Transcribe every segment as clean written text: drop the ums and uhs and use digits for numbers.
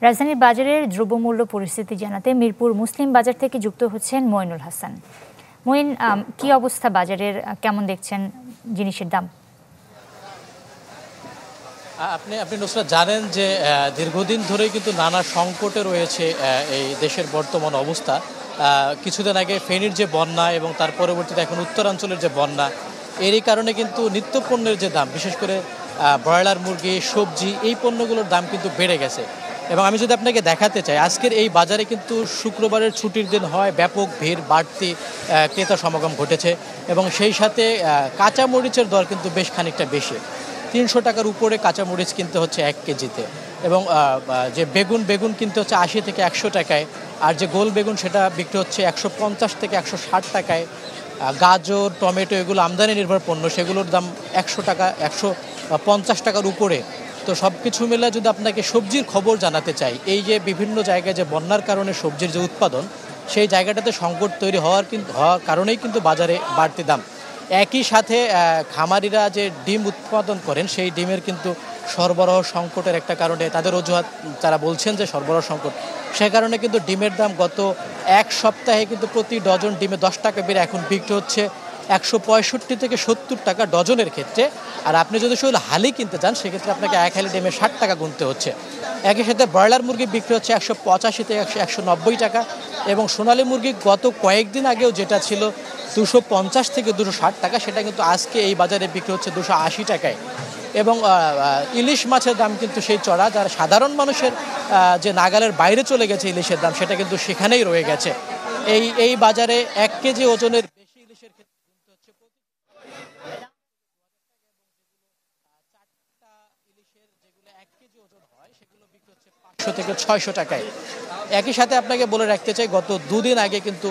রাজধানীর বাজারের দ্রব্যমূল্য পরিস্থিতি জানাতে মিরপুর মুসলিম বাজার থেকে যুক্ত হচ্ছেন মঈনুল হাসান। মঈন, কি অবস্থা বাজারের, কেমন দেখছেন জিনিসের দাম? আপনি নুসরাত জানেন যে দীর্ঘদিন ধরেই কিন্তু নানা সংকটে রয়েছে এই দেশের বর্তমান অবস্থা। কিছুদিন আগে ফেনীর যে বন্যা এবং তার পরবর্তীতে এখন উত্তরাঞ্চলের যে বন্যা, এরই কারণে কিন্তু নিত্যপণ্যের যে দাম, বিশেষ করে ব্রয়লার মুরগি, সবজি, এই পণ্যগুলোর দাম কিন্তু বেড়ে গেছে। এবং আমি যদি আপনাকে দেখাতে চাই, আজকের এই বাজারে কিন্তু শুক্রবারের ছুটির দিন হয়, ব্যাপক ভিড়, বাড়তি ক্রেতা সমাগম ঘটেছে এবং সেই সাথে কাঁচামরিচের দর কিন্তু বেশ খানিকটা বেশি। ৩০০ টাকার উপরে কাঁচামরিচ কিনতে হচ্ছে 1 কেজিতে, এবং যে বেগুন কিনতে হচ্ছে ৮০ থেকে ১০০ টাকায়, আর যে গোল বেগুন সেটা বিক্রি হচ্ছে ১৫০ থেকে ১৬০ টাকায়। গাজর, টমেটো এগুলো আমদানি নির্ভর পণ্য, সেগুলোর দাম ১০০ টাকা, ১৫০ টাকার উপরে। তো সব কিছু মিলে যদি আপনাকে সবজির খবর জানাতে চাই, এই যে বিভিন্ন জায়গায় যে বন্যার কারণে সবজির যে উৎপাদন, সেই জায়গাটাতে সংকট তৈরি হওয়ার কারণেই কিন্তু বাজারে বাড়তি দাম। একই সাথে খামারিরা যে ডিম উৎপাদন করেন, সেই ডিমের কিন্তু সরবরাহ সংকটের একটা কারণে, তাদের অজুহাত তারা বলছেন যে সরবরাহ সংকট, সে কারণে কিন্তু ডিমের দাম গত এক সপ্তাহে কিন্তু প্রতি ডজন ডিমে 10 টাকা বেড়ে এখন বিক্রি হচ্ছে 165 থেকে 70 টাকা ডজনের ক্ষেত্রে। আর আপনি যদি শুধু হালি কিনতে চান, সেক্ষেত্রে আপনাকে এক হালি ডিমে 60 টাকা গুনতে হচ্ছে। একই সাথে ব্রয়লার মুরগি বিক্রি হচ্ছে 185 থেকে 190 টাকা, এবং সোনালী মুরগি গত কয়েকদিন আগেও যেটা ছিল 250 থেকে 260 টাকা, সেটা কিন্তু আজকে এই বাজারে বিক্রি হচ্ছে 280 টাকায়। এবং ইলিশ মাছের দাম কিন্তু সেই চড়া, যারা সাধারণ মানুষের যে নাগালের বাইরে চলে গেছে ইলিশের দাম, সেটা কিন্তু সেখানেই রয়ে গেছে। এই বাজারে 1 কেজি ওজনের বেশি ইলিশের ক্ষেত্রে কিনতে হচ্ছে ইলিশের যেগুলো 1 কেজি ওজন হয়, সেগুলো বিক্রি হচ্ছে 500 থেকে 600 টাকায়। একই সাথে আপনাকে বলে রাখতে চাই, গত দুদিন আগে কিন্তু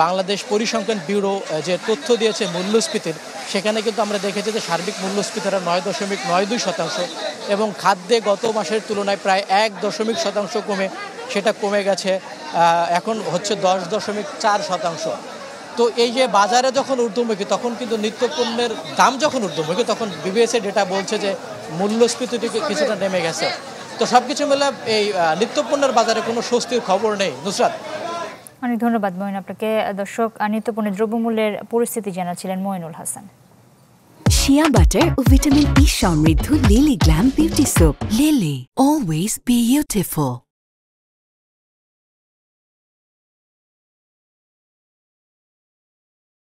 বাংলাদেশ পরিসংখ্যান ব্যুরো যে তথ্য দিয়েছে মূল্যস্ফীতির, সেখানে কিন্তু আমরা দেখেছি যে সার্বিক মূল্যস্ফীতিটা 9.92%, এবং খাদ্যে গত মাসের তুলনায় প্রায় 1% কমে সেটা কমে গেছে, এখন হচ্ছে 10.4%। তো এই যে বাজারে যখন ঊর্ধ্বমুখী, তখন কিন্তু নিত্যপণ্যের দাম যখন ঊর্ধ্বমুখী, তখন বিবিএস ডেটা বলছে যে মূল্যস্ফীতি কিছুটা নেমে গেছে। তো সব কিছু মিলে এই নিত্যপণ্যের বাজারে কোনো স্বস্তির খবর নেই। নুসরাত, অনেক ধন্যবাদ মঈন আপনাকে। দর্শক, নিত্যপণ্যের দ্রব্যমূল্যের পরিস্থিতি জানাচ্ছিলেন মঈনুল হাসান। শিয়া বাটার ও ভিটামিন ই সমৃদ্ধ lily glam beauty soap. Lily, always beautiful.